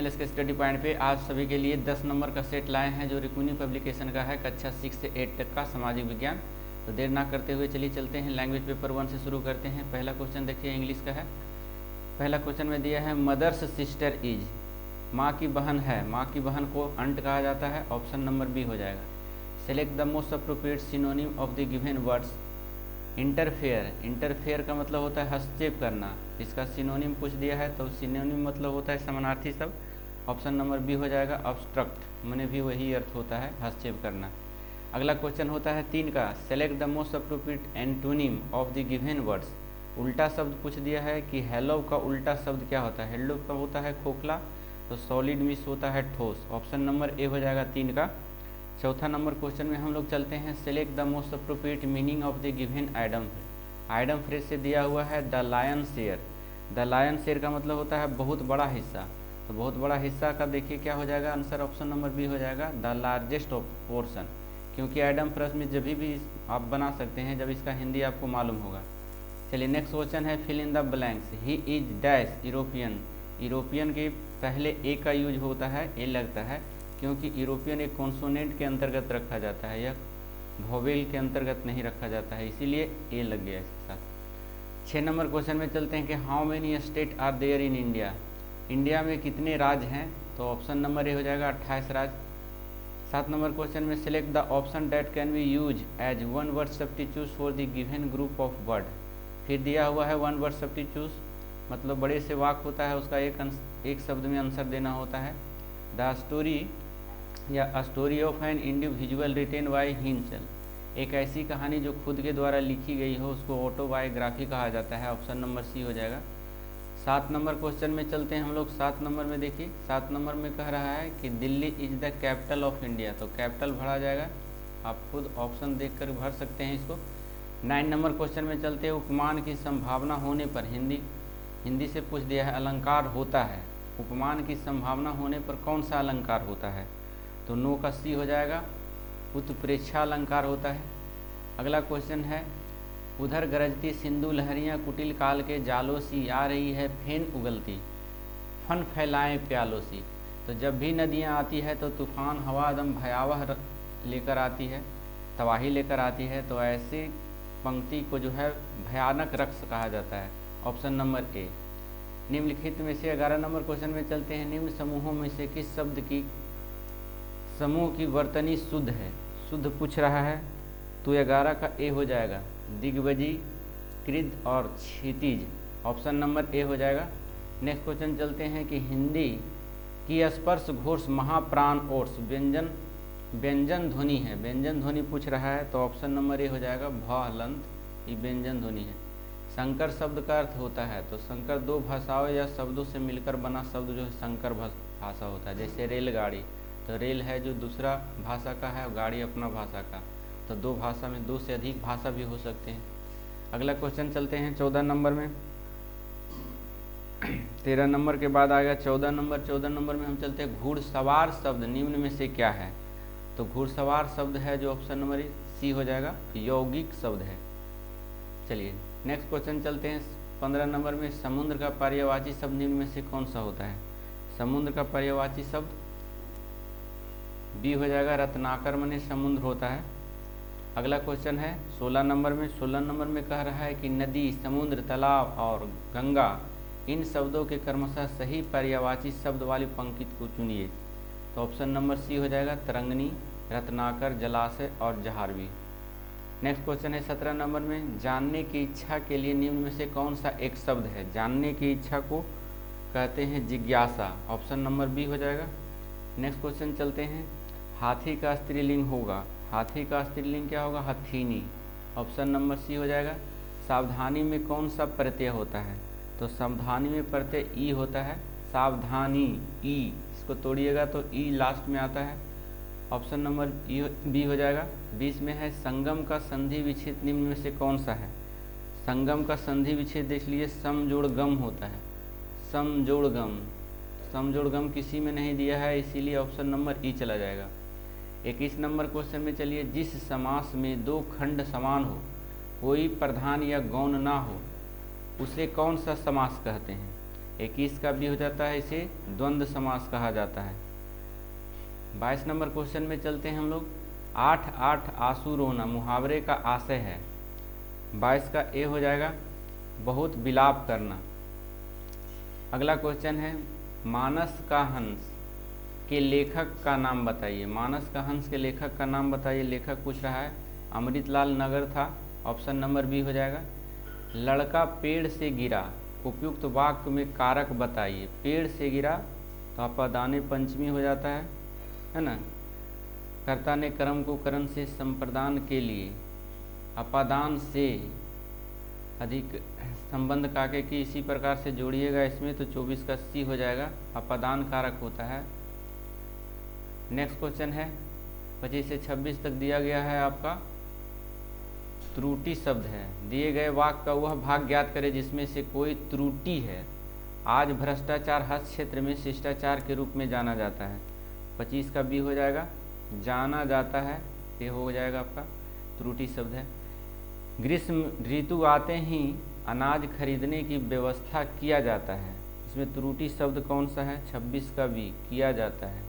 S के study point पे आज सभी के लिए 10 नंबर का सेट लाए हैं जो रिकुनी पब्लिकेशन का है, कक्षा 6 से 8 तक का सामाजिक विज्ञान। तो देर ना करते हुए चलिए चलते हैं, लैंग्वेज पेपर 1 से शुरू करते हैं। पहला क्वेश्चन देखिए इंग्लिश का है। पहला क्वेश्चन में दिया है मदर्स सिस्टर इज, माँ की बहन है, माँ की बहन को अंट कहा जाता है, ऑप्शन नंबर बी हो जाएगा। Select the most appropriate synonym of the given words. Interfere, interfere का मतलब होता है हस्तक्षेप करना, इसका सिनोनिम पूछ दिया है तो सिनोनिम मतलब होता है समानार्थी शब्द, ऑप्शन नंबर बी हो जाएगा। ऑब्स्ट्रक्ट मैंने भी वही अर्थ होता है हस्तक्षेप करना। अगला क्वेश्चन होता है 3 का, select the most appropriate antonym of the given words. उल्टा शब्द पूछ दिया है कि हेलो का उल्टा शब्द क्या होता है। हेलो का होता है खोखला, तो सॉलिड मिस होता है ठोस, ऑप्शन नंबर ए हो जाएगा 3 का। चौथा नंबर क्वेश्चन में हम लोग चलते हैं, select the most appropriate meaning of the given item. Item phrase से दिया हुआ है the lion share. The lion share का मतलब होता है बहुत बड़ा हिस्सा, तो बहुत बड़ा हिस्सा का देखिए क्या हो जाएगा आंसर, ऑप्शन नंबर बी हो जाएगा द लार्जेस्ट ऑफ पोर्शन, क्योंकि आइटम फ्रेज में जब भी आप बना सकते हैं जब इसका हिंदी आपको मालूम होगा। चलिए नेक्स्ट क्वेश्चन है, fill in the blanks. He is dash European. European के पहले ए का यूज होता है, ए लगता है, क्योंकि यूरोपियन एक कॉन्सोनेंट के अंतर्गत रखा जाता है, यह वोवेल के अंतर्गत नहीं रखा जाता है, इसीलिए ए लग गया इसके साथ। 6 नंबर क्वेश्चन में चलते हैं कि how many state are there in India. India में कितने राज्य हैं, तो ऑप्शन नंबर ए हो जाएगा 28 राज्य। 7 नंबर क्वेश्चन में select the option that can be use as one word substitute for the given group of word. फिर दिया हुआ है वन वर्ड सब्स्टिट्यूट, मतलब बड़े से वाक्य होता है उसका एक शब्द में आंसर देना होता है। द स्टोरी या story of an individual written by himself, एक ऐसी कहानी जो खुद के द्वारा लिखी गई हो उसको ऑटोबायोग्राफी कहा जाता है, ऑप्शन नंबर सी हो जाएगा। 7 नंबर क्वेश्चन में चलते हैं हम लोग। 7 नंबर में देखिए, 7 नंबर में कह रहा है कि Delhi is the capital of India, तो कैपिटल भरा जाएगा, आप खुद ऑप्शन देख कर भर सकते हैं इसको। 9 नंबर क्वेश्चन में चलते हैं, उपमान की संभावना होने पर, हिंदी से पूछ दिया है अलंकार होता है, उपमान की संभावना होने पर कौन सा अलंकार होता है, तो नो का सी हो जाएगा, उत्प्रेक्षा अलंकार होता है। अगला क्वेश्चन है, उधर गरजती सिंधु लहरियाँ कुटिल काल के जालों सी, आ रही है फेन उगलती, फन फैलाएं प्यालों सी। तो जब भी नदियाँ आती है तो तूफान हवा एकदम भयावह लेकर आती है, तबाही लेकर आती है, तो ऐसी पंक्ति को जो है भयानक रक्स कहा जाता है, ऑप्शन नंबर ए। निम्नलिखित में से 11 नंबर क्वेश्चन में चलते हैं, निम्न समूहों में से किस शब्द की समूह की वर्तनी शुद्ध है। शुद्ध पूछ रहा है तो 11 का ए हो जाएगा, दिग्वजी, कृद और क्षितिज, ऑप्शन नंबर ए हो जाएगा। नेक्स्ट क्वेश्चन चलते हैं कि हिंदी की स्पर्श घोष महाप्राण ओट्स व्यंजन ध्वनि है, व्यंजन ध्वनि पूछ रहा है तो ऑप्शन नंबर ए हो जाएगा भ हलंत, ये व्यंजन ध्वनि है। संकर शब्द का अर्थ होता है, तो संकर 2 भाषाओं या शब्दों से मिलकर बना शब्द जो है संकर भाषा होता है, जैसे रेलगाड़ी, तो रेल है जो दूसरा भाषा का है और गाड़ी अपना भाषा का, तो 2 भाषा में 2 से अधिक भाषा भी हो सकते हैं। अगला क्वेश्चन चलते हैं 14 नंबर में। 13 नंबर के बाद आ गया 14 नंबर। 14 नंबर में हम चलते हैं, घुड़सवार शब्द निम्न में से क्या है, तो घुड़सवार शब्द है जो ऑप्शन नंबर सी हो जाएगा, यौगिक शब्द है। चलिए नेक्स्ट क्वेश्चन चलते हैं 15 नंबर में, समुद्र का पर्यायवाची शब्द निम्न में से कौन सा होता है। समुद्र का पर्यायवाची शब्द बी हो जाएगा, रत्नाकर माने समुद्र होता है। अगला क्वेश्चन है 16 नंबर में। 16 नंबर में कह रहा है कि नदी, समुद्र, तालाब और गंगा, इन शब्दों के क्रमशः सही पर्यायवाची शब्द वाली पंक्ति को चुनिए, तो ऑप्शन नंबर सी हो जाएगा, तरंगनी, रत्नाकर, जलाशय और जहारवी। नेक्स्ट क्वेश्चन है 17 नंबर में, जानने की इच्छा के लिए निम्न में से कौन सा एक शब्द है। जानने की इच्छा को कहते हैं जिज्ञासा, ऑप्शन नंबर बी हो जाएगा। नेक्स्ट क्वेश्चन चलते हैं, हाथी का स्त्रीलिंग होगा, हाथी का स्त्रीलिंग क्या होगा, हथीनी, ऑप्शन नंबर सी हो जाएगा। सावधानी में कौन सा प्रत्यय होता है, तो सावधानी में प्रत्यय ई होता है, सावधानी ई, इसको तोड़िएगा तो ई लास्ट में आता है, ऑप्शन नंबर बी हो जाएगा। 20 में है, संगम का संधि विच्छेद निम्न में से कौन सा है। संगम का संधि विच्छेद देख लीजिए, समजोड़ गम होता है, समजोड़ गम, समजोड़ गम किसी में नहीं दिया है, इसीलिए ऑप्शन नंबर ई चला जाएगा। 21 नंबर क्वेश्चन में चलिए, जिस समास में 2 खंड समान हो, कोई प्रधान या गौण ना हो, उसे कौन सा समास कहते हैं। 21 का बी हो जाता है, इसे द्वंद्व समास कहा जाता है। 22 नंबर क्वेश्चन में चलते हैं हम लोग। 8 8 आंसू रोना मुहावरे का आशय है। 22 का ए हो जाएगा बहुत विलाप करना। अगला क्वेश्चन है मानस का हंस के लेखक का नाम बताइए। मानस का हंस के लेखक का नाम बताइए। लेखक पूछ रहा है, अमृतलाल नगर था, ऑप्शन नंबर बी हो जाएगा। लड़का पेड़ से गिरा, उपयुक्त वाक्य में कारक बताइए। पेड़ से गिरा तो अपादाने पंचमी हो जाता है ना। कर्ता ने कर्म को करण से संप्रदान के लिए अपादान से अधिक संबंध काके की इसी प्रकार से जोड़िएगा इसमें, तो 24 का सी हो जाएगा, अपादान कारक होता है। नेक्स्ट क्वेश्चन है 25 से 26 तक दिया गया है आपका त्रुटि शब्द है। दिए गए वाक्य का वह भाग ज्ञात करें जिसमें से कोई त्रुटि है। आज भ्रष्टाचार हर क्षेत्र में शिष्टाचार के रूप में जाना जाता है। 25 का बी हो जाएगा, जाना जाता है, ये हो जाएगा आपका त्रुटि शब्द है। ग्रीष्म ऋतु आते ही अनाज खरीदने की व्यवस्था किया जाता है। इसमें त्रुटि शब्द कौन सा है? 26 का बी, किया जाता है।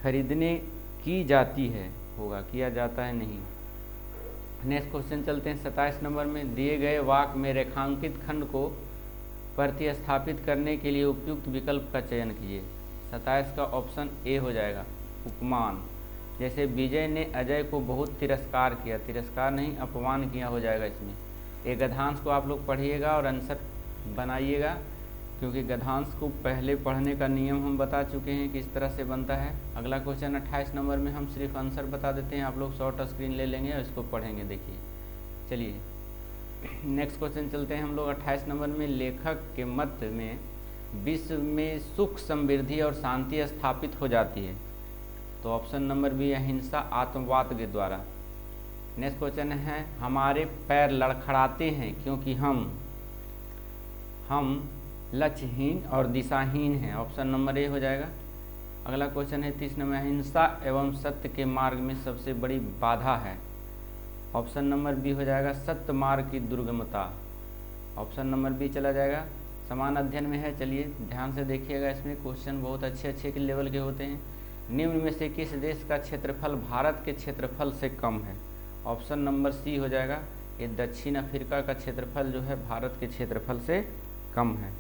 खरीदने की जाती है होगा, किया जाता है नहीं। नेक्स्ट क्वेश्चन चलते हैं 27 नंबर में। दिए गए वाक्य में रेखांकित खंड को प्रतिस्थापित करने के लिए उपयुक्त विकल्प का चयन कीजिए। 27 का ऑप्शन ए हो जाएगा, उपमान। जैसे विजय ने अजय को बहुत तिरस्कार किया, तिरस्कार नहीं अपमान किया हो जाएगा इसमें। एक गद्यांश को आप लोग पढ़िएगा और आंसर बनाइएगा, क्योंकि गद्यांश को पहले पढ़ने का नियम हम बता चुके हैं किस तरह से बनता है। अगला क्वेश्चन 28 नंबर में हम सिर्फ आंसर बता देते हैं, आप लोग शॉर्ट स्क्रीन ले लेंगे और इसको पढ़ेंगे। देखिए चलिए नेक्स्ट क्वेश्चन चलते हैं हम लोग 28 नंबर में। लेखक के मत में विश्व में सुख समृद्धि और शांति स्थापित हो जाती है, तो ऑप्शन नंबर बी अहिंसा आत्मवाद के द्वारा। नेक्स्ट क्वेश्चन है हमारे पैर लड़खड़ाते हैं क्योंकि हम लक्ष्यहीन और दिशाहीन हैं, ऑप्शन नंबर ए हो जाएगा। अगला क्वेश्चन है 30 नंबर, अहिंसा एवं सत्य के मार्ग में सबसे बड़ी बाधा है, ऑप्शन नंबर बी हो जाएगा सत्य मार्ग की दुर्गमता, ऑप्शन नंबर बी चला जाएगा। समान अध्ययन में है, चलिए ध्यान से देखिएगा, इसमें क्वेश्चन बहुत अच्छे के लेवल के होते हैं। निम्न में से किस देश का क्षेत्रफल भारत के क्षेत्रफल से कम है, ऑप्शन नंबर सी हो जाएगा। ये दक्षिण अफ्रीका का क्षेत्रफल जो है भारत के क्षेत्रफल से कम है।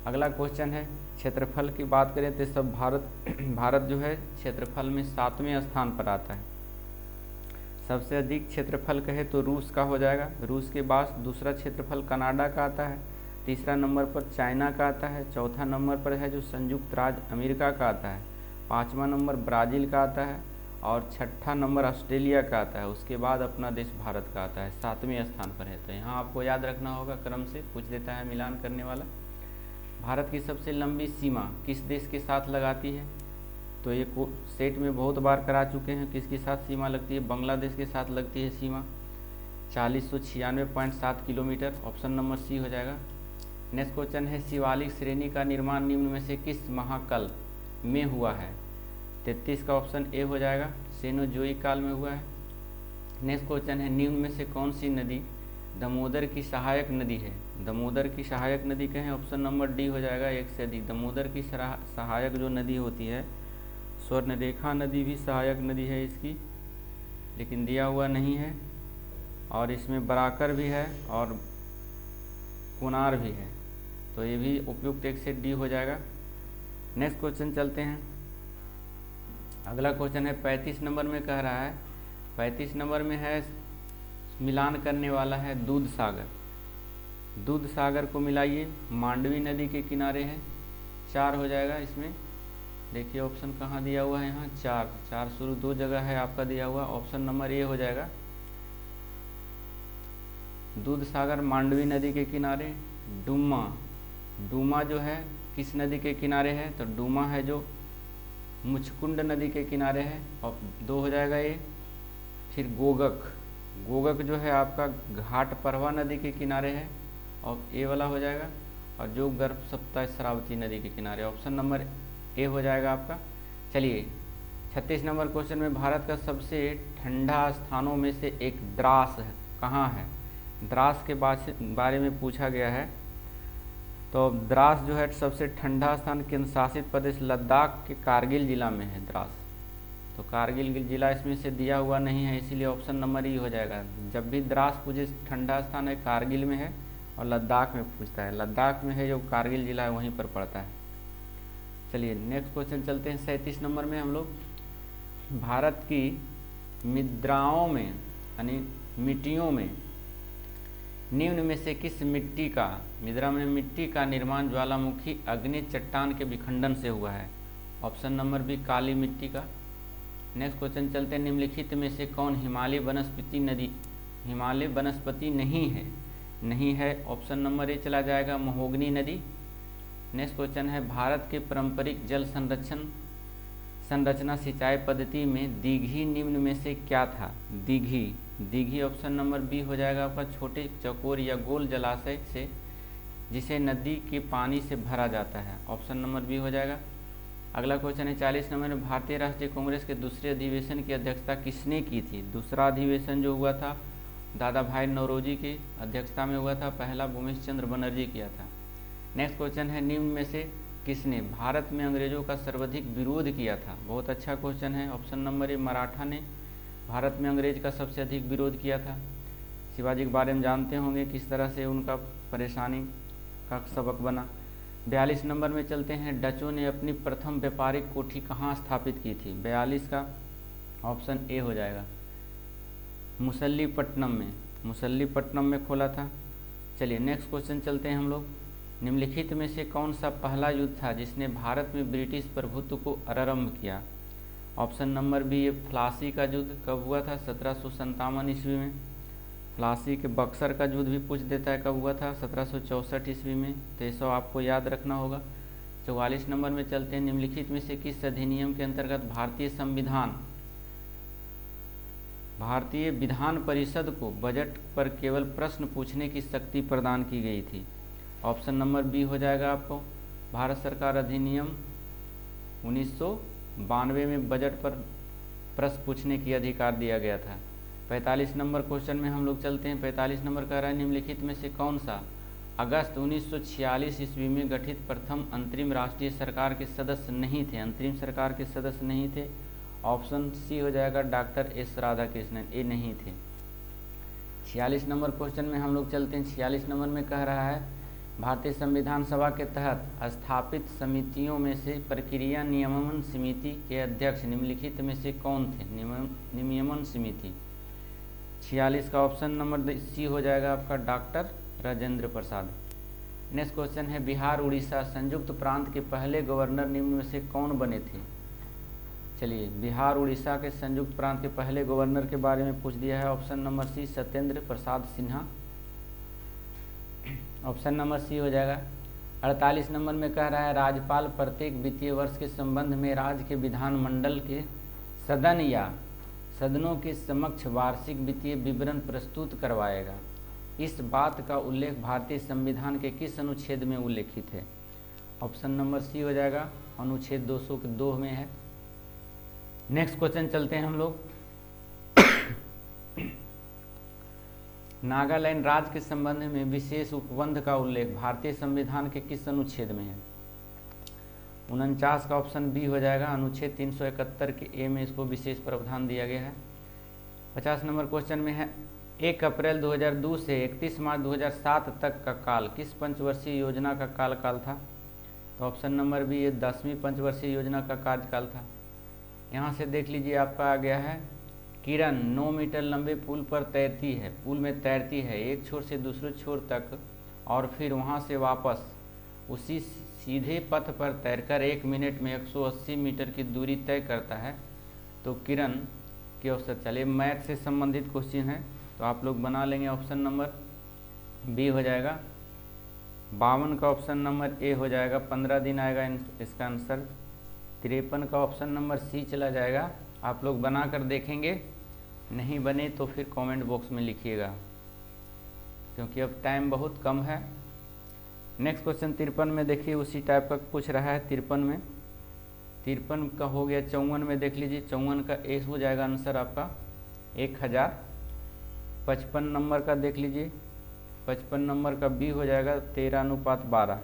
अगला क्वेश्चन है क्षेत्रफल की बात करें तो सब भारत जो है क्षेत्रफल में 7वें स्थान पर आता है। सबसे अधिक क्षेत्रफल कहे तो रूस का हो जाएगा। रूस के बाद दूसरा क्षेत्रफल कनाडा का आता है, तीसरा नंबर पर चाइना का आता है, चौथा नंबर पर है जो संयुक्त राज्य अमेरिका का आता है, पाँचवा नंबर ब्राज़ील का आता है और छठा नंबर ऑस्ट्रेलिया का आता है। उसके बाद अपना देश भारत का आता है, 7वें स्थान पर है। तो यहाँ आपको याद रखना होगा, क्रम से पूछ देता है मिलान करने वाला। भारत की सबसे लंबी सीमा किस देश के साथ लगाती है, तो ये सेट में बहुत बार करा चुके हैं। किसके साथ सीमा लगती है? बांग्लादेश के साथ लगती है सीमा, 4096.7 किलोमीटर, ऑप्शन नंबर सी हो जाएगा। नेक्स्ट क्वेश्चन है शिवालिक श्रेणी का निर्माण निम्न में से किस महाकाल में हुआ है, 33 का ऑप्शन ए हो जाएगा, सेनोजोइक काल में हुआ है। नेक्स्ट क्वेश्चन है निम्न में से कौन सी नदी दामोदर की सहायक नदी है। दामोदर की सहायक नदी कहें, ऑप्शन नंबर डी हो जाएगा, एक से अधिक। दामोदर की सहायक जो नदी होती है, स्वर्णरेखा नदी भी सहायक नदी है इसकी, लेकिन दिया हुआ नहीं है। और इसमें बराकर भी है और कुनार भी है, तो ये भी उपयुक्त एक से डी हो जाएगा। नेक्स्ट क्वेश्चन चलते हैं। अगला क्वेश्चन है 35 नंबर में कह रहा है, 35 नंबर में है मिलान करने वाला है दूध सागर। दूध सागर को मिलाइए, मांडवी नदी के किनारे है, 4 हो जाएगा इसमें। देखिए ऑप्शन कहाँ दिया हुआ है, यहाँ 4 शुरू 2 जगह है आपका दिया हुआ, ऑप्शन नंबर ए हो जाएगा। दूध सागर मांडवी नदी के किनारे। डूमा जो है किस नदी के किनारे है, तो डूमा है जो मुचकुंड नदी के किनारे है, और 2 हो जाएगा ये। फिर गोगक जो है आपका घाट परवा नदी के किनारे है, और ए वाला हो जाएगा। और जो गर्भ सप्ताह श्रावती नदी के किनारे, ऑप्शन नंबर ए हो जाएगा आपका। चलिए 36 नंबर क्वेश्चन में भारत का सबसे ठंडा स्थानों में से एक द्रास है, कहाँ है? द्रास के बारे में पूछा गया है। तो द्रास जो है सबसे ठंडा स्थान केंद्र शासित प्रदेश लद्दाख के कारगिल जिला में है द्रास। तो कारगिल जिला इसमें से दिया हुआ नहीं है, इसीलिए ऑप्शन नंबर ई हो जाएगा। जब भी द्रास पूछे ठंडा स्थान है कारगिल में है और लद्दाख में पूछता है, लद्दाख में है जो कारगिल जिला है वहीं पर पड़ता है। चलिए नेक्स्ट क्वेश्चन चलते हैं 37 नंबर में हम लोग। भारत की मुद्राओं में यानी मिट्टियों में निम्न में से किस मिट्टी का, मुद्रा में मिट्टी का निर्माण ज्वालामुखी अग्नि चट्टान के विखंडन से हुआ है? ऑप्शन नंबर बी काली मिट्टी का। नेक्स्ट क्वेश्चन चलते हैं, निम्नलिखित में से कौन हिमालय वनस्पति नहीं है? ऑप्शन नंबर ए चला जाएगा महोगनी नदी। नेक्स्ट क्वेश्चन है, भारत के पारंपरिक जल संरचना सिंचाई पद्धति में दीघी निम्न में से क्या था? दीघी ऑप्शन नंबर बी हो जाएगा आपका, छोटे चौकोर या गोल जलाशय से जिसे नदी के पानी से भरा जाता है। ऑप्शन नंबर बी हो जाएगा। अगला क्वेश्चन है 40 नंबर में, भारतीय राष्ट्रीय कांग्रेस के दूसरे अधिवेशन की अध्यक्षता किसने की थी? दूसरा अधिवेशन जो हुआ था दादा भाई नौरोजी की अध्यक्षता में हुआ था, पहला भूमेश चंद्र बनर्जी किया था। नेक्स्ट क्वेश्चन है, निम्न में से किसने भारत में अंग्रेजों का सर्वाधिक विरोध किया था? बहुत अच्छा क्वेश्चन है। ऑप्शन नंबर ए मराठा ने भारत में अंग्रेज का सबसे अधिक विरोध किया था। शिवाजी के बारे में जानते होंगे किस तरह से उनका परेशानी का सबक बना। 42 नंबर में चलते हैं, डचों ने अपनी प्रथम व्यापारिक कोठी कहाँ स्थापित की थी? 42 का ऑप्शन ए हो जाएगा, मुसल्लीपट्टनम में खोला था। चलिए नेक्स्ट क्वेश्चन चलते हैं हम लोग। निम्नलिखित में से कौन सा पहला युद्ध था जिसने भारत में ब्रिटिश प्रभुत्व को आरंभ किया? ऑप्शन नंबर बी ये प्लासी का युद्ध कब हुआ था? 1757 ईस्वी में। प्लासी के बक्सर का युद्ध भी पूछ देता है कब हुआ था? 1764 ईस्वी में। तो ये सब आपको याद रखना होगा। 44 नंबर में चलते हैं, निम्नलिखित में से किस अधिनियम के अंतर्गत भारतीय विधान परिषद को बजट पर केवल प्रश्न पूछने की शक्ति प्रदान की गई थी? ऑप्शन नंबर बी हो जाएगा आपको, भारत सरकार अधिनियम 1992 में बजट पर प्रश्न पूछने की अधिकार दिया गया था। 45 नंबर क्वेश्चन में हम लोग चलते हैं। 45 नंबर कह रहा है, निम्नलिखित में से कौन सा अगस्त 1946 ईस्वी में गठित प्रथम अंतरिम राष्ट्रीय सरकार के सदस्य नहीं थे? अंतरिम सरकार के सदस्य नहीं थे। ऑप्शन सी हो जाएगा डॉक्टर एस राधाकृष्णन, ये नहीं थे। 46 नंबर क्वेश्चन में हम लोग चलते हैं। 46 नंबर में कह रहा है, भारतीय संविधान सभा के तहत स्थापित समितियों में से प्रक्रिया नियमन समिति के अध्यक्ष निम्नलिखित में से कौन थे? नियमन समिति 46 का ऑप्शन नंबर सी हो जाएगा आपका doctor Rajendra Prasad. Next question है, बिहार उड़ीसा संयुक्त प्रांत के पहले गवर्नर निम्न में से कौन बने थे? चलिए बिहार उड़ीसा के संयुक्त प्रांत के पहले गवर्नर के बारे में पूछ दिया है। Option number C Satyendra Prasad Sinha. Option number C हो जाएगा। 48 नंबर में कह रहा है, राज्यपाल प्रत्येक वित्तीय वर्ष के संबंध में राज्य के विधानमंडल के सदन या सदनों के समक्ष वार्षिक वित्तीय विवरण प्रस्तुत करवाएगा। इस बात का उल्लेख भारतीय संविधान के किस अनुच्छेद में उल्लेखित है? ऑप्शन नंबर सी हो जाएगा, अनुच्छेद 202 में है। नेक्स्ट क्वेश्चन चलते हैं हम लोग। नागालैंड राज्य के संबंध में विशेष उपबंध का उल्लेख भारतीय संविधान के किस अनुच्छेद में है? 49 का ऑप्शन बी हो जाएगा, अनुच्छेद 371 के ए में इसको विशेष प्रावधान दिया गया है। 50 नंबर क्वेश्चन में है, 1 अप्रैल 2002 से 31 मार्च 2007 तक का काल किस पंचवर्षीय योजना का कार्यकाल था? तो ऑप्शन नंबर बी ये 10वीं पंचवर्षीय योजना का कार्यकाल था। यहाँ से देख लीजिए आपका आ गया है, किरण 9 मीटर लंबे पुल पर तैरती है, पुल में तैरती है एक छोर से दूसरे छोर तक और फिर वहाँ से वापस उसी सीधे पथ पर तैरकर 1 मिनट में 180 मीटर की दूरी तय करता है। तो किरण के औसत, चलिए मैथ से संबंधित क्वेश्चन है तो आप लोग बना लेंगे। ऑप्शन नंबर बी हो जाएगा। 52 का ऑप्शन नंबर ए हो जाएगा, 15 दिन आएगा इसका आंसर। 53 का ऑप्शन नंबर सी चला जाएगा। आप लोग बना कर देखेंगे, नहीं बने तो फिर कमेंट बॉक्स में लिखिएगा क्योंकि अब टाइम बहुत कम है। नेक्स्ट क्वेश्चन 53 में देखिए उसी टाइप का पूछ रहा है। 53 का हो गया। 54 में देख लीजिए, 54 का ए हो जाएगा आंसर आपका 1000। 55 नंबर का देख लीजिए, 55 नंबर का बी हो जाएगा 13:12।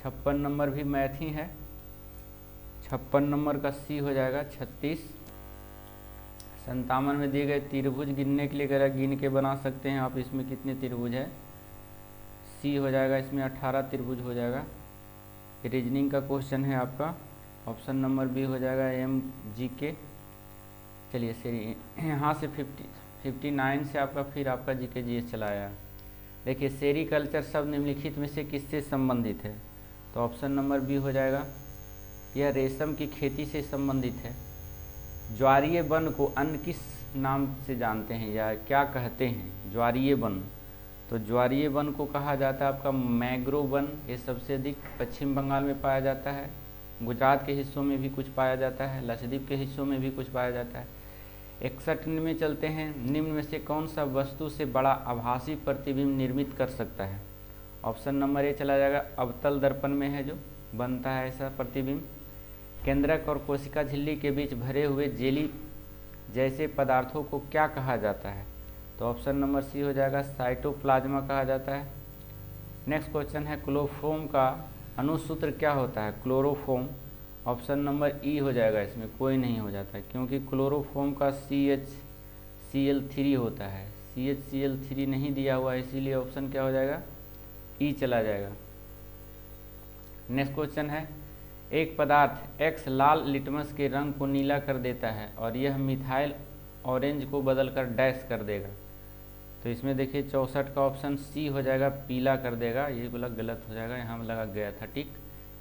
56 नंबर भी मैथ ही है। 56 नंबर का सी हो जाएगा 36। 57 में दिए गए त्रिभुज गिनने के लिए कह रहा है, गिन के बना सकते हैं आप। इसमें कितने त्रिभुज है, सी हो जाएगा, इसमें 18 त्रिभुज हो जाएगा। रीजनिंग का क्वेश्चन है आपका, ऑप्शन नंबर बी हो जाएगा MGK। चलिए सही, यहाँ से 59 से आपका फिर आपका GK GS चला आया। देखिए सेरीकल्चर शब्द निम्नलिखित में से किससे संबंधित है, तो ऑप्शन नंबर बी हो जाएगा, यह रेशम की खेती से संबंधित है। ज्वारीय वन को अन्य किस नाम से जानते हैं या क्या कहते हैं, ज्वारीय वन, तो ज्वारीय वन को कहा जाता है आपका मैंग्रोव वन। ये सबसे अधिक पश्चिम बंगाल में पाया जाता है, गुजरात के हिस्सों में भी कुछ पाया जाता है, लक्षद्वीप के हिस्सों में भी कुछ पाया जाता है। 61 में चलते हैं, निम्न में से कौन सा वस्तु से बड़ा आभासी प्रतिबिंब निर्मित कर सकता है, ऑप्शन नंबर ए चला जाएगा, अवतल दर्पण में है जो बनता है ऐसा प्रतिबिंब। केंद्रक और कोशिका झिल्ली के बीच भरे हुए जेली जैसे पदार्थों को क्या कहा जाता है, तो ऑप्शन नंबर सी हो जाएगा, साइटोप्लाज्मा कहा जाता है। नेक्स्ट क्वेश्चन है, क्लोरोफॉर्म का अनुसूत्र क्या होता है, क्लोरोफॉर्म, ऑप्शन नंबर ई हो जाएगा, इसमें कोई नहीं हो जाता है क्योंकि क्लोरोफॉर्म का CHCl3 होता है, CHCl3 नहीं दिया हुआ है, इसीलिए ऑप्शन क्या हो जाएगा, ई चला जाएगा। नेक्स्ट क्वेश्चन है, एक पदार्थ X लाल लिटमस के रंग को नीला कर देता है और यह मिथाइल ऑरेंज को बदलकर डैश कर देगा, तो इसमें देखिए 64 का ऑप्शन सी हो जाएगा, पीला कर देगा। ये बोला गलत हो जाएगा, यहाँ लगा गया था, ठीक।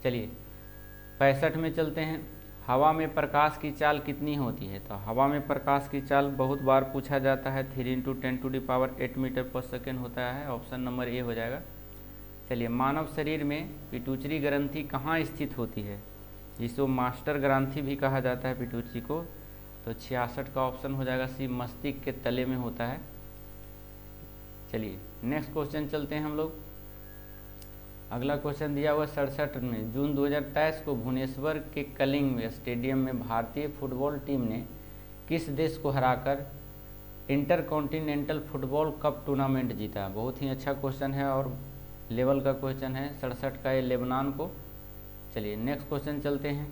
चलिए 65 में चलते हैं, हवा में प्रकाश की चाल कितनी होती है, तो हवा में प्रकाश की चाल बहुत बार पूछा जाता है, 3 × 10⁸ मीटर पर सेकेंड होता है, ऑप्शन नंबर ए हो जाएगा। चलिए मानव शरीर में पिट्यूटरी ग्रंथि कहाँ स्थित होती है, जिसको मास्टर ग्रंथि भी कहा जाता है पिट्यूटरी को, तो 66 का ऑप्शन हो जाएगा सी, मस्तिष्क के तले में होता है। चलिए नेक्स्ट क्वेश्चन चलते हैं हम लोग। अगला क्वेश्चन दिया हुआ 67 में, जून 2023 को भुवनेश्वर के कलिंग स्टेडियम में भारतीय फुटबॉल टीम ने किस देश को हराकर इंटरकॉन्टिनेंटल फुटबॉल कप टूर्नामेंट जीता। बहुत ही अच्छा क्वेश्चन है और लेवल का क्वेश्चन है, 67 का, ये लेबनान को। चलिए नेक्स्ट क्वेश्चन चलते हैं,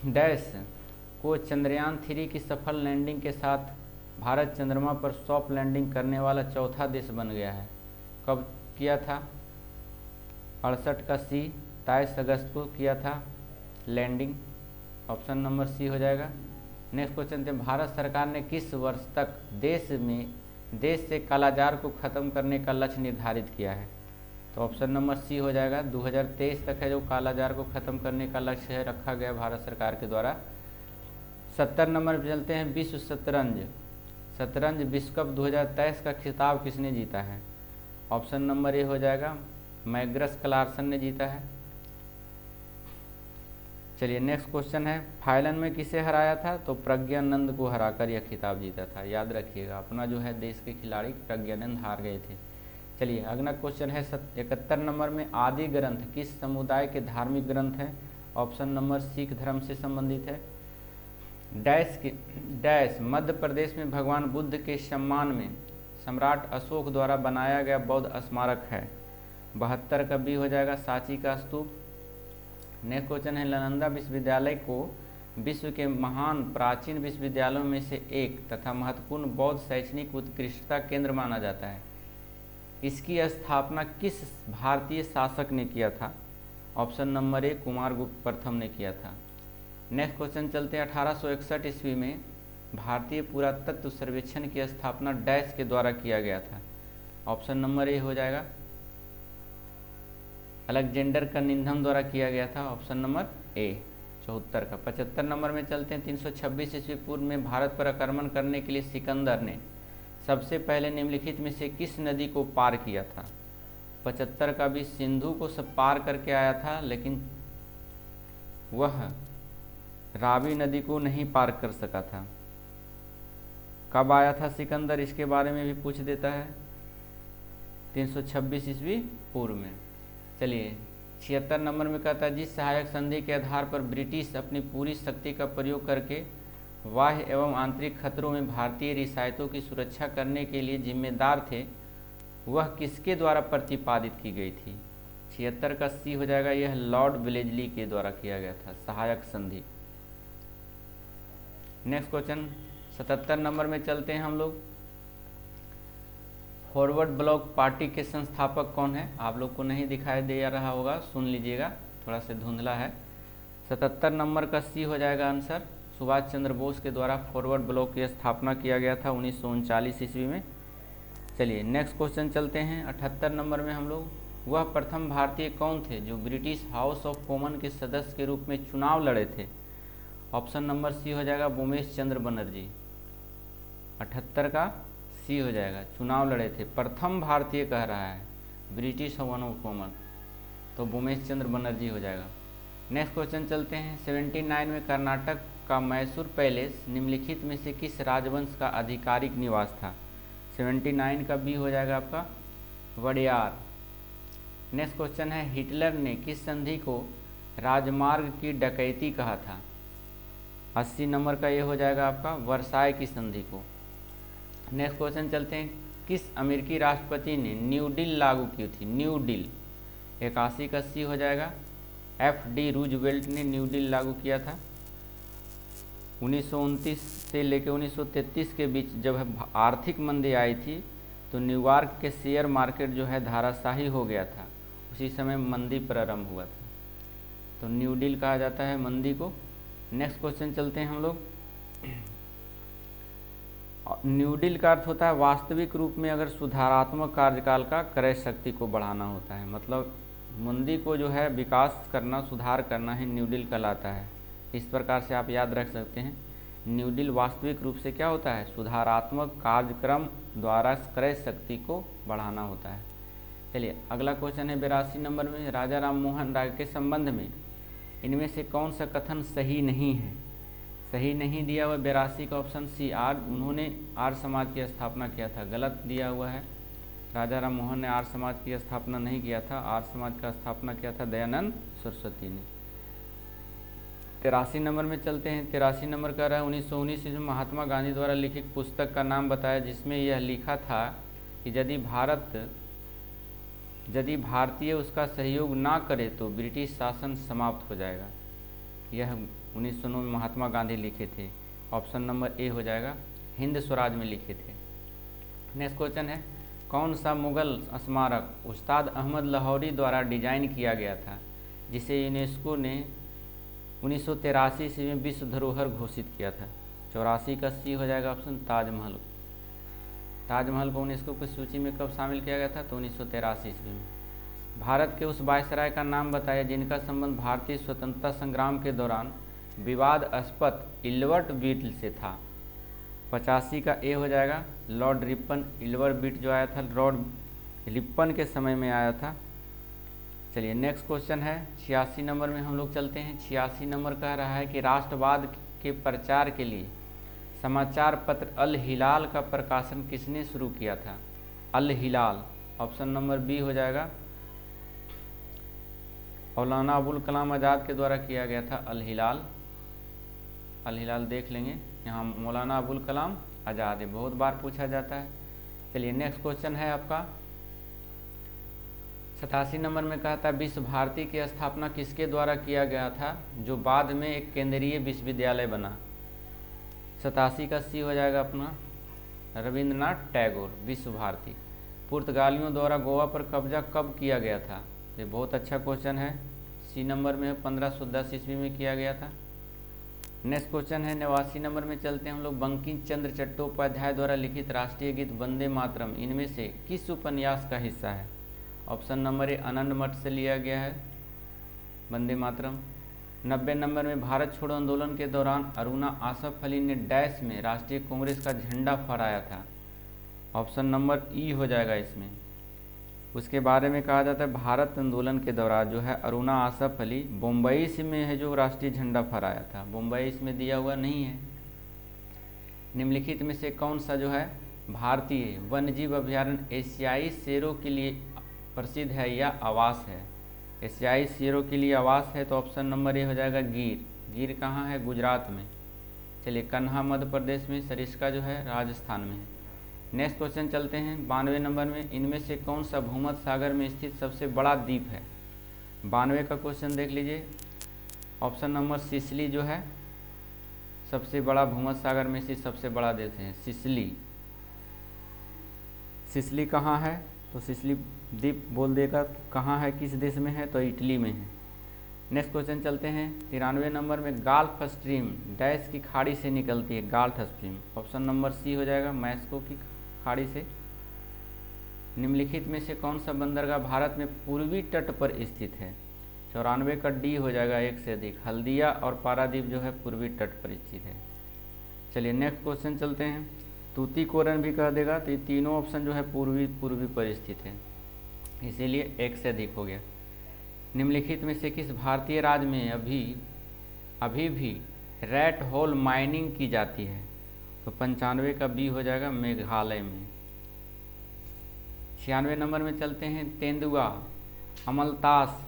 डैश को चंद्रयान 3 की सफल लैंडिंग के साथ भारत चंद्रमा पर सॉफ्ट लैंडिंग करने वाला चौथा देश बन गया है, कब किया था, 68 का सी, 23 अगस्त को किया था लैंडिंग, ऑप्शन नंबर सी हो जाएगा। नेक्स्ट क्वेश्चन थे, भारत सरकार ने किस वर्ष तक देश से कालाजार को ख़त्म करने का लक्ष्य निर्धारित किया है, तो ऑप्शन नंबर सी हो जाएगा, 2023 तक है जो कालाजार को ख़त्म करने का लक्ष्य है रखा गया भारत सरकार के द्वारा। 70 नंबर पर चलते हैं, विश्व शतरंज विश्व कप 2023 का खिताब किसने जीता है, ऑप्शन नंबर ए हो जाएगा, मैग्नस कार्लसन ने जीता है। चलिए नेक्स्ट क्वेश्चन है, फाइनल में किसे हराया था, तो प्रज्ञानंद को हराकर यह खिताब जीता था, याद रखिएगा, अपना जो है देश के खिलाड़ी प्रज्ञानंद हार गए थे। चलिए अगला क्वेश्चन है 71 नंबर में, आदि ग्रंथ किस समुदाय के धार्मिक ग्रंथ है, ऑप्शन नंबर सिख धर्म से संबंधित है। डैश मध्य प्रदेश में भगवान बुद्ध के सम्मान में सम्राट अशोक द्वारा बनाया गया बौद्ध स्मारक है, 72 का बी हो जाएगा, सांची का स्तूप। नेक्स्ट क्वेश्चन है, नालंदा विश्वविद्यालय को विश्व के महान प्राचीन विश्वविद्यालयों में से एक तथा महत्वपूर्ण बौद्ध शैक्षणिक उत्कृष्टता केंद्र माना जाता है, इसकी स्थापना किस भारतीय शासक ने किया था, ऑप्शन नंबर ए, कुमारगुप्त प्रथम ने किया था। नेक्स्ट क्वेश्चन चलते हैं, 1861 ईस्वी में भारतीय पुरातत्व सर्वेक्षण की स्थापना डैश के द्वारा किया गया था, ऑप्शन नंबर ए हो जाएगा, अलेक्जेंडर का निधन द्वारा किया गया था, ऑप्शन नंबर ए, 74 का। 75 नंबर में चलते हैं, 326 ईस्वी पूर्व में भारत पर आक्रमण करने के लिए सिकंदर ने सबसे पहले निम्नलिखित में से किस नदी को पार किया था, 75 का भी, सिंधु को सब पार करके आया था, लेकिन वह रावी नदी को नहीं पार कर सका था। कब आया था सिकंदर, इसके बारे में भी पूछ देता है, 326 ईस्वी पूर्व में। चलिए 76 नंबर में कहता है, जिस सहायक संधि के आधार पर ब्रिटिश अपनी पूरी शक्ति का प्रयोग करके बाह्य एवं आंतरिक खतरों में भारतीय रियासतों की सुरक्षा करने के लिए जिम्मेदार थे, वह किसके द्वारा प्रतिपादित की गई थी, 76 का सी हो जाएगा, यह लॉर्ड वेलेस्ली के द्वारा किया गया था, सहायक संधि। नेक्स्ट क्वेश्चन 77 नंबर में चलते हैं हम लोग। फॉरवर्ड ब्लॉक पार्टी के संस्थापक कौन है? आप लोग को नहीं दिखाई दे रहा होगा, सुन लीजिएगा, थोड़ा सा धुंधला है। 77 नंबर का सी हो जाएगा आंसर। सुभाष चंद्र बोस के द्वारा फॉरवर्ड ब्लॉक की स्थापना किया गया था 1939 ईस्वी में। चलिए नेक्स्ट क्वेश्चन चलते हैं 78 नंबर में हम लोग। वह प्रथम भारतीय कौन थे जो ब्रिटिश हाउस ऑफ कॉमन के सदस्य के रूप में चुनाव लड़े थे? ऑप्शन नंबर सी हो जाएगा भूमेश चंद्र बनर्जी। 78 का सी हो जाएगा, चुनाव लड़े थे, प्रथम भारतीय कह रहा है, ब्रिटिश हाउस ऑफ कॉमन, तो भूमेश चंद्र बनर्जी हो जाएगा। नेक्स्ट क्वेश्चन चलते हैं 79 में। कर्नाटक का मैसूर पैलेस निम्नलिखित में से किस राजवंश का आधिकारिक निवास था? 79 का बी हो जाएगा आपका वडियार। नेक्स्ट क्वेश्चन है हिटलर ने किस संधि को राजमार्ग की डकैती कहा था? 80 नंबर का ये हो जाएगा आपका वर्साय की संधि को। नेक्स्ट क्वेश्चन चलते हैं किस अमेरिकी राष्ट्रपति ने न्यू डील लागू की थी? न्यू डील 81 का सी हो जाएगा FD रूजवेल्ट ने न्यू डील लागू किया था। 1929 से लेकर 1933 के बीच जब आर्थिक मंदी आई थी तो न्यूयॉर्क के शेयर मार्केट जो है धाराशाही हो गया था, उसी समय मंदी प्रारंभ हुआ था, तो न्यू डील कहा जाता है मंदी को। नेक्स्ट क्वेश्चन चलते हैं हम लोग। न्यू डील का अर्थ होता है वास्तविक रूप में अगर सुधारात्मक कार्यकाल का क्रय शक्ति को बढ़ाना होता है, मतलब मंदी को जो है विकास करना, सुधार करना ही न्यू डील कहलाता है। इस प्रकार से आप याद रख सकते हैं, न्यू डील वास्तविक रूप से क्या होता है? सुधारात्मक कार्यक्रम द्वारा क्रय शक्ति को बढ़ाना होता है। चलिए अगला क्वेश्चन है 82 नंबर में। राजा राम मोहन राय के संबंध में इनमें से कौन सा कथन सही नहीं है? सही नहीं दिया हुआ 82 का ऑप्शन सी उन्होंने आर्य समाज की स्थापना किया था, गलत दिया हुआ है। राजा राम मोहन ने आर्य समाज की स्थापना नहीं किया था, आर्य समाज का स्थापना किया था दयानंद सरस्वती ने। 83 नंबर में चलते हैं। 83 नंबर का रहा है 1919 में महात्मा गांधी द्वारा लिखित पुस्तक का नाम बताया जिसमें यह लिखा था कि यदि भारतीय उसका सहयोग ना करे तो ब्रिटिश शासन समाप्त हो जाएगा। यह 1909 में महात्मा गांधी लिखे थे। ऑप्शन नंबर ए हो जाएगा, हिंद स्वराज में लिखे थे। नेक्स्ट क्वेश्चन है कौन सा मुगल स्मारक उस्ताद अहमद लाहौरी द्वारा डिजाइन किया गया था जिसे यूनेस्को ने 1983 ईस्वी में विश्व धरोहर घोषित किया था? 84 का सी हो जाएगा ऑप्शन ताजमहल। ताजमहल को यूनेस्को की सूची में कब शामिल किया गया था? तो 1983 ईस्वी में। भारत के उस वायसराय का नाम बताया जिनका संबंध भारतीय स्वतंत्रता संग्राम के दौरान विवादास्पद इल्बर्ट बीटल से था? 85 का ए हो जाएगा लॉर्ड रिपन। इल्बर्ट बीट जो आया था लॉर्ड रिपन के समय में आया था। चलिए नेक्स्ट क्वेश्चन है 86 नंबर में हम लोग चलते हैं। 86 नंबर कह रहा है कि राष्ट्रवाद के प्रचार के लिए समाचार पत्र अल हिलाल का प्रकाशन किसने शुरू किया था? अल हिलाल। ऑप्शन नंबर बी हो जाएगा मौलाना अबुल कलाम आज़ाद के द्वारा किया गया था अल हिलाल। अल हिलाल देख लेंगे, यहाँ मौलाना अबुल कलाम आज़ाद है, बहुत बार पूछा जाता है। चलिए नेक्स्ट क्वेश्चन है आपका 87 नंबर में कहा था विश्व भारती की स्थापना किसके द्वारा किया गया था जो बाद में एक केंद्रीय विश्वविद्यालय बना? 87 का सी हो जाएगा अपना रविंद्रनाथ टैगोर। विश्व भारती पुर्तगालियों द्वारा गोवा पर कब्जा कब किया गया था? ये बहुत अच्छा क्वेश्चन है। सी नंबर में 1510 ईस्वी में किया गया था। नेक्स्ट क्वेश्चन है 89 नंबर में चलते हैं हम लोग। बंकिम चंद्र चट्टोपाध्याय द्वारा लिखित राष्ट्रीय गीत वंदे मातरम इनमें से किस उपन्यास का हिस्सा है? ऑप्शन नंबर ए आनंद मठ से लिया गया है वंदे मातरम। 90 नंबर में भारत छोड़ो आंदोलन के दौरान अरुणा आसफ अली ने डैश में राष्ट्रीय कांग्रेस का झंडा फहराया था? ऑप्शन नंबर ई हो जाएगा इसमें। उसके बारे में कहा जाता है भारत आंदोलन के दौरान जो है अरुणा आसफ अली बम्बई से में है जो राष्ट्रीय झंडा फहराया था। बम्बई इसमें दिया हुआ नहीं है। निम्नलिखित में से कौन सा जो है भारतीय वन्यजीव अभ्यारण्य एशियाई शेरों के लिए प्रसिद्ध है या आवास है? एशियाई शेरों के लिए आवास है तो ऑप्शन नंबर ए हो जाएगा गिर। गिर कहाँ है? गुजरात में। चलिए कन्हा मध्य प्रदेश में, सरिस्का जो है राजस्थान में है। नेक्स्ट क्वेश्चन चलते हैं 92 नंबर में। इनमें से कौन सा भूमध्य सागर में स्थित सबसे बड़ा द्वीप है? 92 का क्वेश्चन देख लीजिए। ऑप्शन नंबर सिसिली जो है सबसे बड़ा भूमध्य सागर में से सबसे बड़ा देश है सिसिली। सिसिली कहाँ है? तो सिसिली द्वीप बोल देगा कहाँ है, किस देश में है? तो इटली में है। नेक्स्ट क्वेश्चन चलते हैं 93 नंबर में। गाल्फ स्ट्रीम डैश की खाड़ी से निकलती है? गाल्फ स्ट्रीम ऑप्शन नंबर सी हो जाएगा, मैस्को की खाड़ी से। निम्नलिखित में से कौन सा बंदरगाह भारत में पूर्वी तट पर स्थित है? 94 का डी हो जाएगा, एक से अधिक। हल्दिया और पारादीप जो है पूर्वी तट पर स्थित है। चलिए नेक्स्ट क्वेश्चन चलते हैं। तूतीकोरन भी कह देगा, तो ये तीनों ऑप्शन जो है पूर्वी पर स्थित है, इसीलिए एक से अधिक हो गया। निम्नलिखित में से किस भारतीय राज्य में अभी भी रैट होल माइनिंग की जाती है? तो 95 का बी हो जाएगा, मेघालय में। 96 नंबर में चलते हैं। तेंदुआ, अमलतास,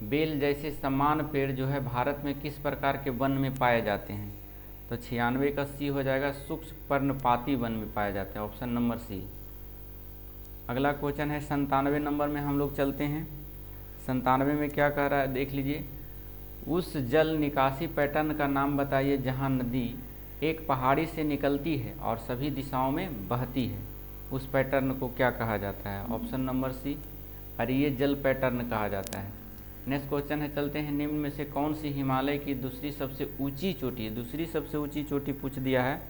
बेल जैसे समान पेड़ जो है भारत में किस प्रकार के वन में पाए जाते हैं? तो 96 का सी हो जाएगा, सूक्ष्म पर्णपाती वन में पाए जाते हैं, ऑप्शन नंबर सी। अगला क्वेश्चन है 97 नंबर में हम लोग चलते हैं। 97 में क्या कह रहा है देख लीजिए। उस जल निकासी पैटर्न का नाम बताइए जहां नदी एक पहाड़ी से निकलती है और सभी दिशाओं में बहती है। उस पैटर्न को क्या कहा जाता है? ऑप्शन नंबर सी, अरीय जल पैटर्न कहा जाता है। नेक्स्ट क्वेश्चन है, चलते हैं। निम्न में से कौन सी हिमालय की दूसरी सबसे ऊंची चोटी है? दूसरी सबसे ऊंची चोटी पूछ दिया है,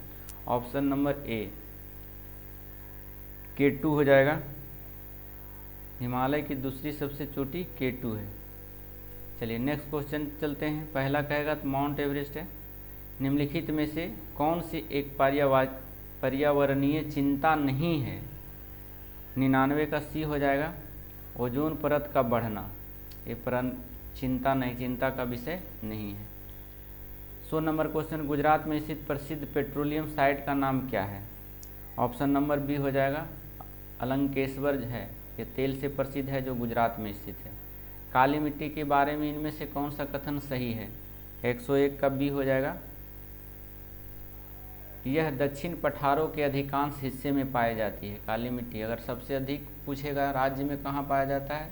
ऑप्शन नंबर ए, K2 हो जाएगा। हिमालय की दूसरी सबसे चोटी K2 है। चलिए नेक्स्ट क्वेश्चन चलते हैं। पहला कहेगा तो माउंट एवरेस्ट है। निम्नलिखित में से कौन सी एक पर्यावरणीय चिंता नहीं है? 99 का सी हो जाएगा, ओजोन परत का बढ़ना। ये चिंता नहीं, चिंता का विषय नहीं है। 100 नंबर क्वेश्चन, गुजरात में स्थित प्रसिद्ध पेट्रोलियम साइट का नाम क्या है? ऑप्शन नंबर बी हो जाएगा, अलंकेश्वर है। ये तेल से प्रसिद्ध है जो गुजरात में स्थित है। काली मिट्टी के बारे में इनमें से कौन सा कथन सही है? 101 का बी हो जाएगा, यह दक्षिण पठारों के अधिकांश हिस्से में पाई जाती है। काली मिट्टी अगर सबसे अधिक पूछेगा राज्य में कहाँ पाया जाता है,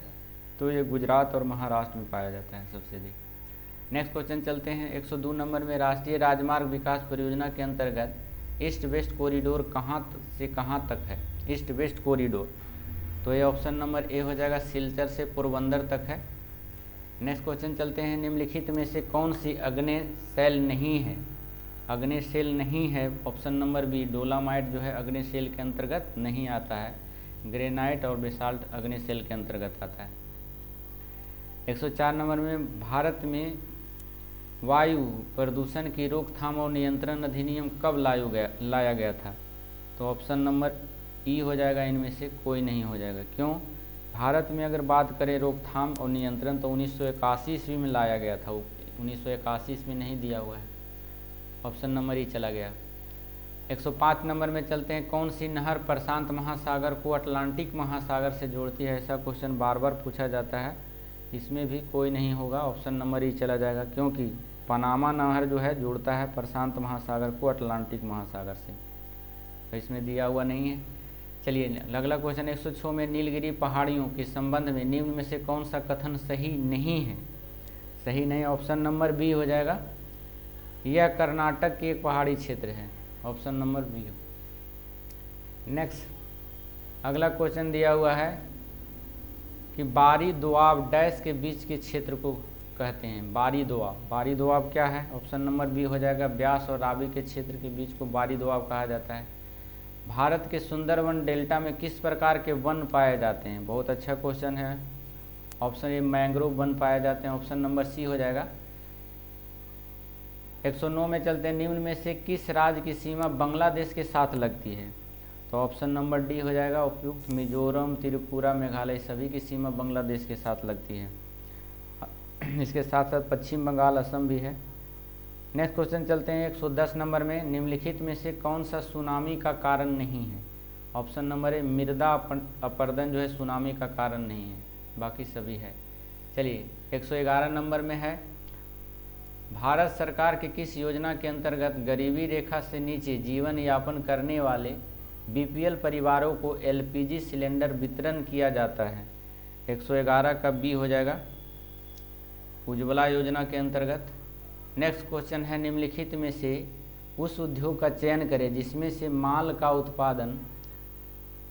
तो ये गुजरात और महाराष्ट्र में पाया जाता है सबसे अधिक। नेक्स्ट क्वेश्चन चलते हैं 102 नंबर में। राष्ट्रीय राजमार्ग विकास परियोजना के अंतर्गत ईस्ट वेस्ट कॉरिडोर कहाँ से कहाँ तक है? ईस्ट वेस्ट कॉरिडोर, तो ये ऑप्शन नंबर ए हो जाएगा, सिलचर से पोरबंदर तक है। नेक्स्ट क्वेश्चन चलते हैं। निम्नलिखित में से कौन सी अग्नेय शैल नहीं है? अग्नेय शैल नहीं है, ऑप्शन नंबर बी, डोलामाइट जो है अग्नेय शैल के अंतर्गत नहीं आता है। ग्रेनाइट और बेसाल्ट अग्नेय शैल के अंतर्गत आता है। 104 नंबर में, भारत में वायु प्रदूषण की रोकथाम और नियंत्रण अधिनियम कब लाया गया था? तो ऑप्शन नंबर ई हो जाएगा, इनमें से कोई नहीं हो जाएगा। क्यों? भारत में अगर बात करें रोकथाम और नियंत्रण तो 1981 ईस्वी में लाया गया था। 1981 ईस्वी नहीं दिया हुआ है, ऑप्शन नंबर ई चला गया। 105 नंबर में चलते हैं। कौन सी नहर प्रशांत महासागर को अटलांटिक महासागर से जोड़ती है? ऐसा क्वेश्चन बार बार पूछा जाता है, इसमें भी कोई नहीं होगा, ऑप्शन नंबर ई चला जाएगा। क्योंकि पनामा नहर जो है जोड़ता है प्रशांत महासागर को अटलांटिक महासागर से, तो इसमें दिया हुआ नहीं है। चलिए अगला क्वेश्चन 106 में, नीलगिरी पहाड़ियों के संबंध में निम्न में से कौन सा कथन सही नहीं है? सही नहीं, ऑप्शन नंबर बी हो जाएगा, यह कर्नाटक की एक पहाड़ी क्षेत्र है, ऑप्शन नंबर बी। नेक्स्ट अगला क्वेश्चन दिया हुआ है कि बारी दोआब डैश के बीच के क्षेत्र को कहते हैं। बारी दोआब, बारी दोआब क्या है? ऑप्शन नंबर बी हो जाएगा, ब्यास और रावी के क्षेत्र के बीच को बारी दोआब कहा जाता है। भारत के सुंदरवन डेल्टा में किस प्रकार के वन पाए जाते हैं? बहुत अच्छा क्वेश्चन है। ऑप्शन ए, मैंग्रोव वन पाए जाते हैं, ऑप्शन नंबर सी हो जाएगा। 109 में चलते हैं। निम्न में से किस राज्य की सीमा बांग्लादेश के साथ लगती है? तो ऑप्शन नंबर डी हो जाएगा, उपयुक्त। मिजोरम, त्रिपुरा, मेघालय सभी की सीमा बांग्लादेश के साथ लगती है। इसके साथ साथ पश्चिम बंगाल, असम भी है। नेक्स्ट क्वेश्चन चलते हैं 110 नंबर में। निम्नलिखित में से कौन सा सुनामी का कारण नहीं है? ऑप्शन नंबर ए, मृदा अपरदन जो है सुनामी का कारण नहीं है, बाकी सभी है। चलिए 111 नंबर में है, भारत सरकार के किस योजना के अंतर्गत गरीबी रेखा से नीचे जीवन यापन करने वाले बीपीएल परिवारों को एलपीजी सिलेंडर वितरण किया जाता है? 111 का बी हो जाएगा, उज्ज्वला योजना के अंतर्गत। नेक्स्ट क्वेश्चन है निम्नलिखित में से उस उद्योग का चयन करें जिसमें से माल का उत्पादन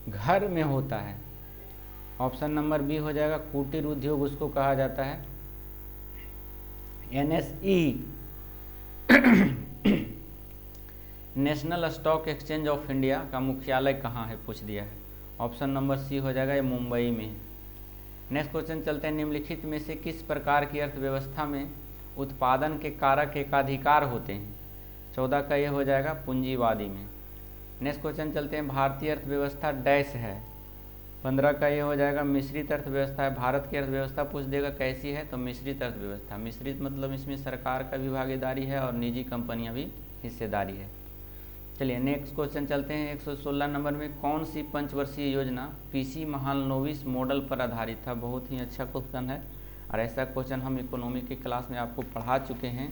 घर में होता है। ऑप्शन नंबर बी हो जाएगा कुटीर उद्योग उसको कहा जाता है। NSE national stock exchange of India का मुख्यालय कहाँ है पूछ दिया है। ऑप्शन नंबर सी हो जाएगा, ये मुंबई में है। नेक्स्ट क्वेश्चन चलते हैं निम्नलिखित में से किस प्रकार की अर्थव्यवस्था में उत्पादन के कारक एकाधिकार होते हैं। 14 का ये हो जाएगा पूंजीवादी में। नेक्स्ट क्वेश्चन चलते हैं भारतीय अर्थव्यवस्था डैश है। 15 का ये हो जाएगा मिश्रित अर्थव्यवस्था है। भारत की अर्थव्यवस्था पूछ देगा कैसी है, तो मिश्रित अर्थव्यवस्था। मिश्रित मतलब इसमें सरकार का भी भागीदारी है और निजी कंपनियां भी हिस्सेदारी है। चलिए नेक्स्ट क्वेश्चन चलते हैं 116 नंबर में कौन सी पंचवर्षीय योजना पीसी महालनोबिस मॉडल पर आधारित था। बहुत ही अच्छा क्वेश्चन है और ऐसा क्वेश्चन हम इकोनॉमी की क्लास में आपको पढ़ा चुके हैं।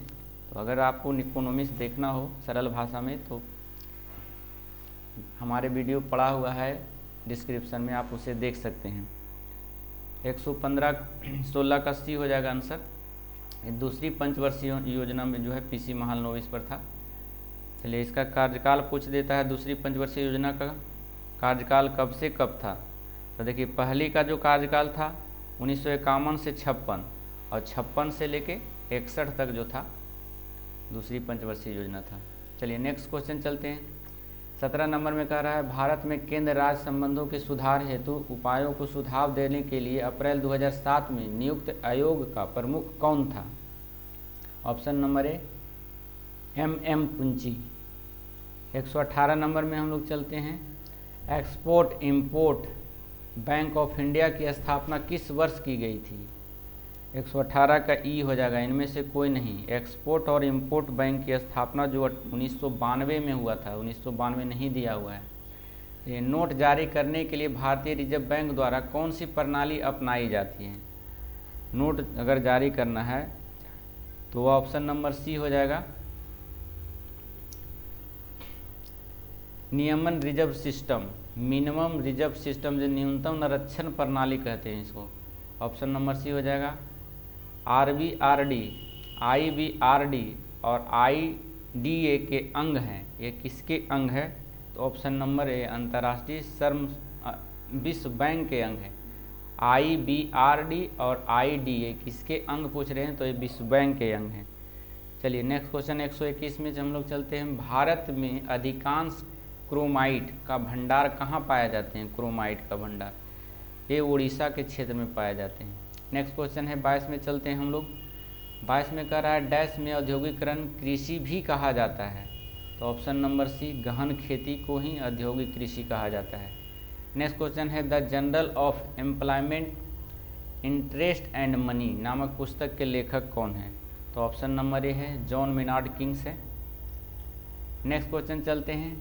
तो अगर आपको इकोनॉमिक्स देखना हो सरल भाषा में तो हमारे वीडियो पड़ा हुआ है डिस्क्रिप्शन में, आप उसे देख सकते हैं। 115-16 का सी हो जाएगा आंसर। दूसरी पंचवर्षीय योजना में जो है पीसी महालनोबिस पर था। चलिए इसका कार्यकाल पूछ देता है। दूसरी पंचवर्षीय योजना का कार्यकाल कब से कब था, तो देखिए पहली का जो कार्यकाल था 1951 से 56 और 56 से लेके 61 तक जो था दूसरी पंचवर्षीय योजना था। चलिए नेक्स्ट क्वेश्चन चलते हैं। 17 नंबर में कह रहा है भारत में केंद्र राज्य संबंधों के सुधार हेतु उपायों को सुझाव देने के लिए अप्रैल 2007 में नियुक्त आयोग का प्रमुख कौन था। Option number A MM पुंची। 118 number में हम लोग चलते हैं। Export import bank of India की स्थापना किस वर्ष की गई थी। 118 का ई हो जाएगा, इनमें से कोई नहीं। एक्सपोर्ट और इंपोर्ट बैंक की स्थापना जो 1992 में हुआ था, 1992 नहीं दिया हुआ है। ये नोट जारी करने के लिए भारतीय रिजर्व बैंक द्वारा कौन सी प्रणाली अपनाई जाती है। नोट अगर जारी करना है तो ऑप्शन नंबर सी हो जाएगा नियमन reserve system, minimum reserve system, जो न्यूनतम निरक्षण प्रणाली कहते हैं इसको। ऑप्शन नंबर सी हो जाएगा। RBRD, IBRD और IDA के अंग हैं, ये किसके अंग है, तो ऑप्शन नंबर ए अंतर्राष्ट्रीय श्रम विश्व बैंक के अंग है। IBRD और IDA किसके अंग पूछ रहे हैं, तो ये विश्व बैंक के अंग हैं। चलिए नेक्स्ट क्वेश्चन 121 में हम लोग चलते हैं। भारत में अधिकांश क्रोमाइट का भंडार कहाँ पाया जाते हैं। क्रोमाइट का भंडार ये उड़ीसा के क्षेत्र में पाए जाते हैं। नेक्स्ट क्वेश्चन है 22 में चलते हैं हम लोग। 22 में कह रहा है डैश में औद्योगिकरण कृषि भी कहा जाता है, तो ऑप्शन नंबर सी गहन खेती को ही औद्योगिक कृषि कहा जाता है। नेक्स्ट क्वेश्चन है the journal of employment interest and money नामक पुस्तक के लेखक कौन है, तो ऑप्शन नंबर ए है जॉन मेनार्ड किंग्स है। नेक्स्ट क्वेश्चन चलते हैं।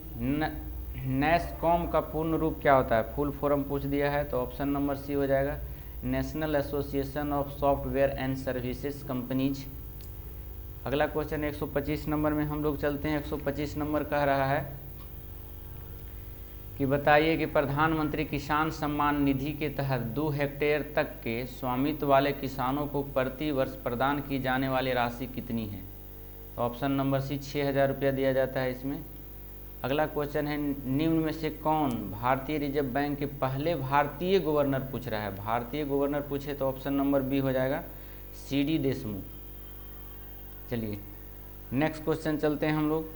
NASSCOM का पूर्ण रूप क्या होता है, फुल फॉर्म पूछ दिया है, तो ऑप्शन नंबर सी हो जाएगा national association of software and services companies. अगला क्वेश्चन 125 नंबर में हम लोग चलते हैं। 125 नंबर कह रहा है कि बताइए कि प्रधानमंत्री किसान सम्मान निधि के तहत 2 हेक्टेयर तक के स्वामित्व वाले किसानों को प्रति वर्ष प्रदान की जाने वाली राशि कितनी है, तो ऑप्शन नंबर सी 6000 रुपया दिया जाता है इसमें। अगला क्वेश्चन है निम्न में से कौन भारतीय रिजर्व बैंक के पहले भारतीय गवर्नर पूछ रहा है। भारतीय गवर्नर पूछे तो ऑप्शन नंबर बी हो जाएगा CD देशमुख। चलिए नेक्स्ट क्वेश्चन चलते हैं हम लोग।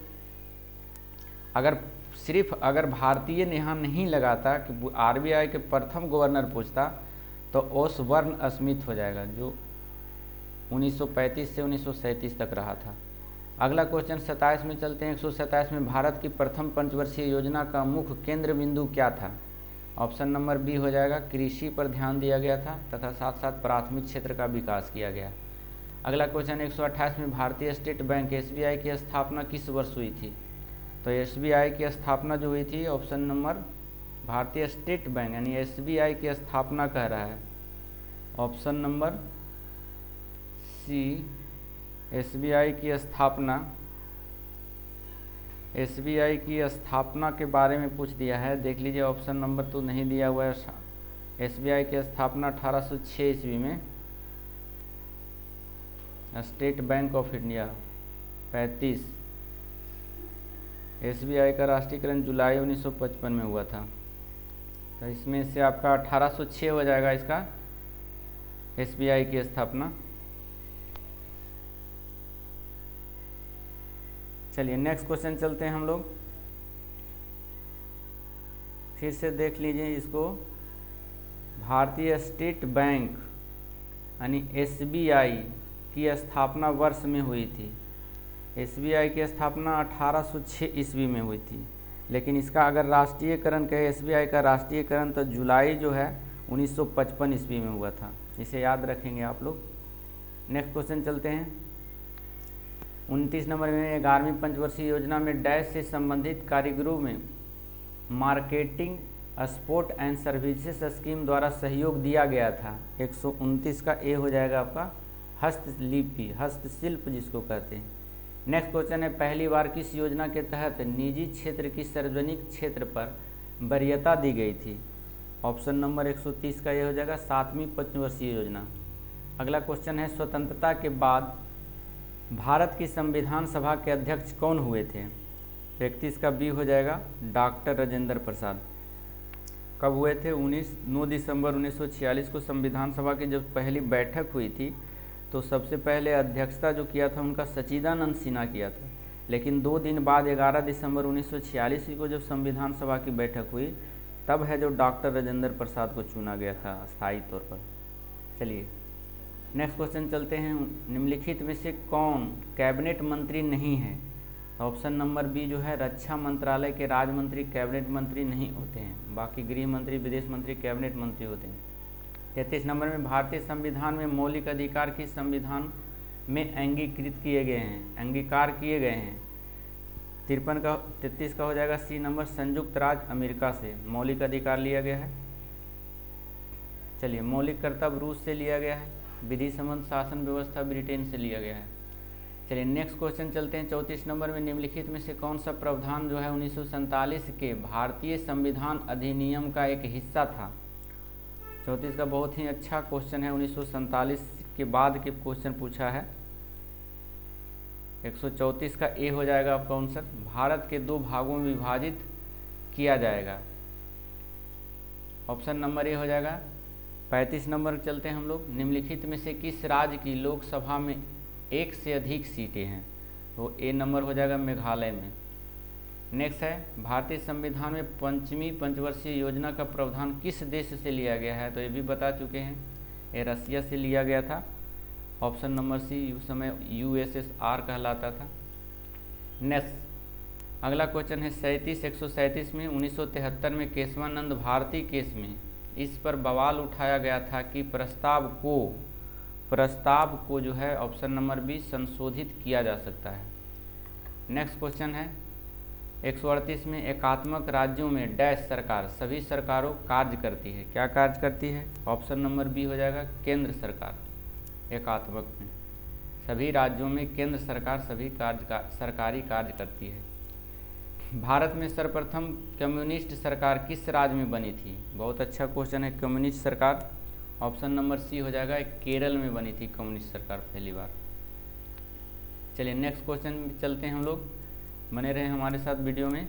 अगर भारतीय यहाँ नहीं लगाता कि RBI के प्रथम गवर्नर पूछता तो ओसबर्न स्मिथ हो जाएगा, जो 1935 से 1937 तक रहा था। अगला क्वेश्चन 27 में चलते हैं। 127 में भारत की प्रथम पंचवर्षीय योजना का मुख्य केंद्र बिंदु क्या था, ऑप्शन नंबर बी हो जाएगा कृषि पर ध्यान दिया गया था तथा साथ साथ प्राथमिक क्षेत्र का विकास किया गया। अगला क्वेश्चन 128 में भारतीय स्टेट बैंक SBI की स्थापना किस वर्ष हुई थी, तो SBI की स्थापना जो हुई थी ऑप्शन नंबर भारतीय स्टेट बैंक यानी SBI की स्थापना कह रहा है, ऑप्शन नंबर सी SBI की स्थापना के बारे में पूछ दिया है। देख लीजिए ऑप्शन नंबर तो नहीं दिया हुआ है। SBI की स्थापना 1806 ईस्वी में state bank of India 35। SBI का राष्ट्रीयकरण जुलाई 1955 में हुआ था। तो इसमें से आपका 1806 हो जाएगा इसका SBI की स्थापना। चलिए नेक्स्ट क्वेश्चन चलते हैं हम लोग। फिर से देख लीजिए इसको। भारतीय स्टेट बैंक यानी SBI की स्थापना वर्ष में हुई थी। SBI की स्थापना 1806 ईस्वी में हुई थी, लेकिन इसका अगर राष्ट्रीयकरण कहे SBI का राष्ट्रीयकरण तो जुलाई जो है 1955 ईस्वी में हुआ था। इसे याद रखेंगे आप लोग। नेक्स्ट क्वेश्चन चलते हैं। 29 नंबर में 11वीं पंचवर्षीय योजना में डैश से संबंधित कारीगरों में marketing export and services scheme द्वारा सहयोग दिया गया था। 129 का ए हो जाएगा आपका हस्तलिपि, हस्तशिल्प जिसको कहते हैं। नेक्स्ट क्वेश्चन है, पहली बार किस योजना के तहत निजी क्षेत्र की सार्वजनिक क्षेत्र पर वरीयता दी गई थी? ऑप्शन नंबर 130 का ये हो जाएगा 7वीं पंचवर्षीय योजना। अगला क्वेश्चन है, स्वतंत्रता के बाद भारत की संविधान सभा के अध्यक्ष कौन हुए थे? 31 का बी हो जाएगा डॉक्टर राजेंद्र प्रसाद। कब हुए थे? 9 दिसंबर 1946 को संविधान सभा की जब पहली बैठक हुई थी तो सबसे पहले अध्यक्षता जो किया था उनका सच्चिदानंद सिन्हा किया था, लेकिन 2 दिन बाद 11 दिसंबर 1946 को जब संविधान सभा की बैठक हुई तब है जो डॉक्टर राजेंद्र प्रसाद को चुना गया था स्थायी तौर पर। चलिए नेक्स्ट क्वेश्चन चलते हैं। निम्नलिखित में से कौन कैबिनेट मंत्री नहीं है? ऑप्शन नंबर बी जो है रक्षा मंत्रालय के राज्य मंत्री कैबिनेट मंत्री नहीं होते हैं, बाकी गृह मंत्री विदेश मंत्री कैबिनेट मंत्री होते हैं। 33 नंबर में भारतीय संविधान में मौलिक अधिकार किस संविधान में अंगीकृत किए गए हैं, अंगीकार किए गए हैं? 33 का हो जाएगा सी नंबर संयुक्त राज्य अमेरिका से मौलिक अधिकार लिया गया है। चलिए मौलिक कर्तव्य रूस से लिया गया है, विधि संबंध शासन व्यवस्था ब्रिटेन से लिया गया है। चलिए नेक्स्ट क्वेश्चन चलते हैं। 34 नंबर में निम्नलिखित में से कौन सा प्रावधान जो है 1947 के भारतीय संविधान अधिनियम का एक हिस्सा था? 34 का बहुत ही अच्छा क्वेश्चन है, 1947 के बाद के क्वेश्चन पूछा है। 134 का ए हो जाएगा आपका आंसर, भारत के 2 भागों में विभाजित किया जाएगा। ऑप्शन नंबर ए हो जाएगा। 35 नंबर चलते हैं हम लोग। निम्नलिखित में से किस राज्य की लोकसभा में 1 से अधिक सीटें हैं? तो ए नंबर हो जाएगा मेघालय में। नेक्स्ट है, भारतीय संविधान में 5वीं पंचवर्षीय योजना का प्रावधान किस देश से लिया गया है? तो ये भी बता चुके हैं, ये रसिया से लिया गया था। ऑप्शन नंबर सी उस समय USSR कहलाता था। नेक्स्ट अगला क्वेश्चन है 137 में 1973 में केशवानंद भारती केस में इस पर बवाल उठाया गया था कि प्रस्ताव को जो है ऑप्शन नंबर बी संशोधित किया जा सकता है। नेक्स्ट क्वेश्चन है 138 में एकात्मक राज्यों में डैश सरकार सभी सरकारों कार्य करती है, क्या कार्य करती है? ऑप्शन नंबर बी हो जाएगा केंद्र सरकार। एकात्मक में सभी राज्यों में केंद्र सरकार सभी सरकारी कार्य करती है। भारत में सर्वप्रथम कम्युनिस्ट सरकार किस राज्य में बनी थी? बहुत अच्छा क्वेश्चन है। कम्युनिस्ट सरकार ऑप्शन नंबर सी हो जाएगा, केरल में बनी थी कम्युनिस्ट सरकार पहली बार। चलिए नेक्स्ट क्वेश्चन चलते हैं हम लोग, बने रहे हमारे साथ वीडियो में।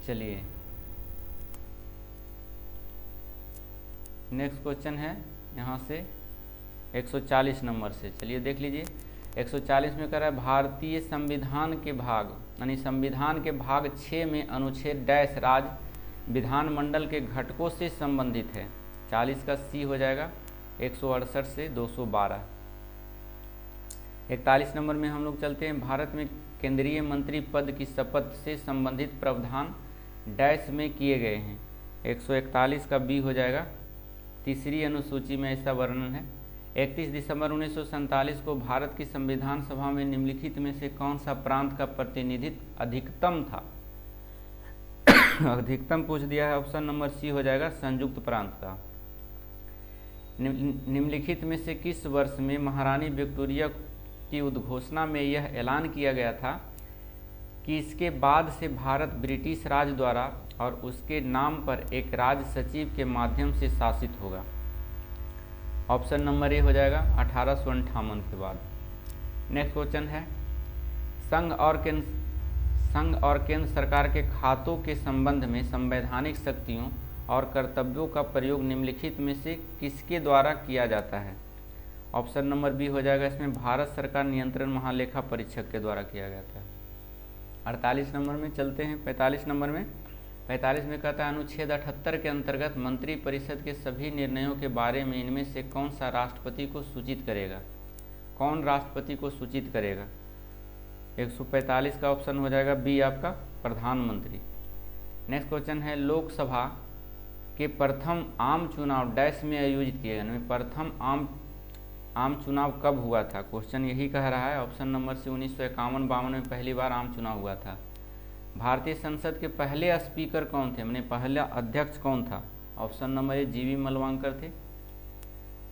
चलिए नेक्स्ट क्वेश्चन है यहाँ से 140 नंबर से। चलिए देख लीजिए 140 में कर रहा है भारतीय संविधान के भाग यानी संविधान के भाग 6 में अनुच्छेद डैश राज्य विधानमंडल के घटकों से संबंधित है। 40 का सी हो जाएगा 168 से 212। 41 नंबर में हम लोग चलते हैं। भारत में केंद्रीय मंत्री पद की शपथ से संबंधित प्रावधान डैश में किए गए हैं। 141 का बी हो जाएगा, तीसरी अनुसूची में ऐसा वर्णन है। 31 दिसंबर 1947 को भारत की संविधान सभा में निम्नलिखित में से कौन सा प्रांत का प्रतिनिधित्व अधिकतम था? अधिकतम पूछ दिया है, ऑप्शन नंबर सी हो जाएगा संयुक्त प्रांत का। निम्नलिखित में से किस वर्ष में महारानी विक्टोरिया की उद्घोषणा में यह ऐलान किया गया था कि इसके बाद से भारत ब्रिटिश राज द्वारा और उसके नाम पर एक राज सचिव के माध्यम से शासित होगा? ऑप्शन नंबर ए हो जाएगा 1858 के बाद। नेक्स्ट क्वेश्चन है, संघ और केंद्र सरकार के खातों के संबंध में संवैधानिक शक्तियों और कर्तव्यों का प्रयोग निम्नलिखित में से किसके द्वारा किया जाता है? ऑप्शन नंबर बी हो जाएगा इसमें भारत सरकार नियंत्रण महालेखा परीक्षक के द्वारा किया जाता है। 48 नंबर में चलते हैं। 45 नंबर में 45 में कहता है अनुच्छेद 78 के अंतर्गत मंत्रिपरिषद के सभी निर्णयों के बारे में इनमें से कौन सा राष्ट्रपति को सूचित करेगा? कौन राष्ट्रपति को सूचित करेगा? 145 का ऑप्शन हो जाएगा बी आपका प्रधानमंत्री। नेक्स्ट क्वेश्चन है, लोकसभा के प्रथम आम चुनाव डैश में आयोजित किए गए। प्रथम आम चुनाव कब हुआ था? क्वेश्चन यही कह रहा है। ऑप्शन नंबर से 1951-52 में पहली बार आम चुनाव हुआ था। भारतीय संसद के पहले स्पीकर कौन थे? मैंने पहला अध्यक्ष कौन था? ऑप्शन नंबर ए जीवी मलवांकर थे।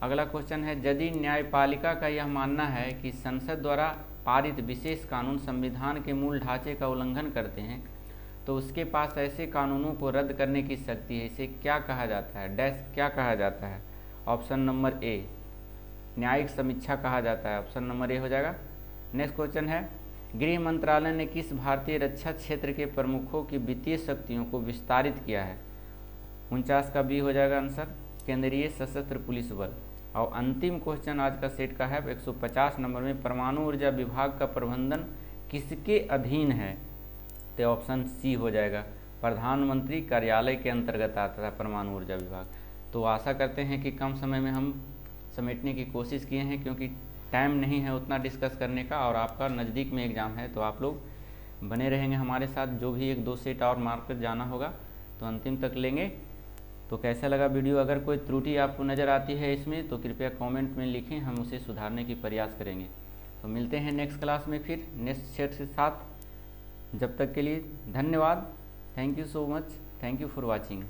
अगला क्वेश्चन है, यदि न्यायपालिका का यह मानना है कि संसद द्वारा पारित विशेष कानून संविधान के मूल ढांचे का उल्लंघन करते हैं तो उसके पास ऐसे कानूनों को रद्द करने की शक्ति है। इसे क्या कहा जाता है? डैश क्या कहा जाता है? ऑप्शन नंबर ए न्यायिक समीक्षा कहा जाता है। ऑप्शन नंबर ए हो जाएगा। नेक्स्ट क्वेश्चन है, गृह मंत्रालय ने किस भारतीय रक्षा क्षेत्र के प्रमुखों की वित्तीय शक्तियों को विस्तारित किया है? 49 का बी हो जाएगा आंसर, केंद्रीय सशस्त्र पुलिस बल। और अंतिम क्वेश्चन आज का सेट का है 150 नंबर में, परमाणु ऊर्जा विभाग का प्रबंधन किसके अधीन है? तो ऑप्शन सी हो जाएगा, प्रधानमंत्री कार्यालय के अंतर्गत आता था परमाणु ऊर्जा विभाग। तो आशा करते हैं कि कम समय में हम समेटने की कोशिश किए हैं, क्योंकि टाइम नहीं है उतना डिस्कस करने का और आपका नज़दीक में एग्ज़ाम है, तो आप लोग बने रहेंगे हमारे साथ। जो भी 1-2 सेट और मार्क कर जाना होगा तो अंतिम तक लेंगे। तो कैसा लगा वीडियो? अगर कोई त्रुटि आपको नज़र आती है इसमें तो कृपया कमेंट में लिखें, हम उसे सुधारने की प्रयास करेंगे। तो मिलते हैं नेक्स्ट क्लास में फिर नेक्स्ट सेट के साथ। जब तक के लिए धन्यवाद। Thank you so much. Thank you for watching.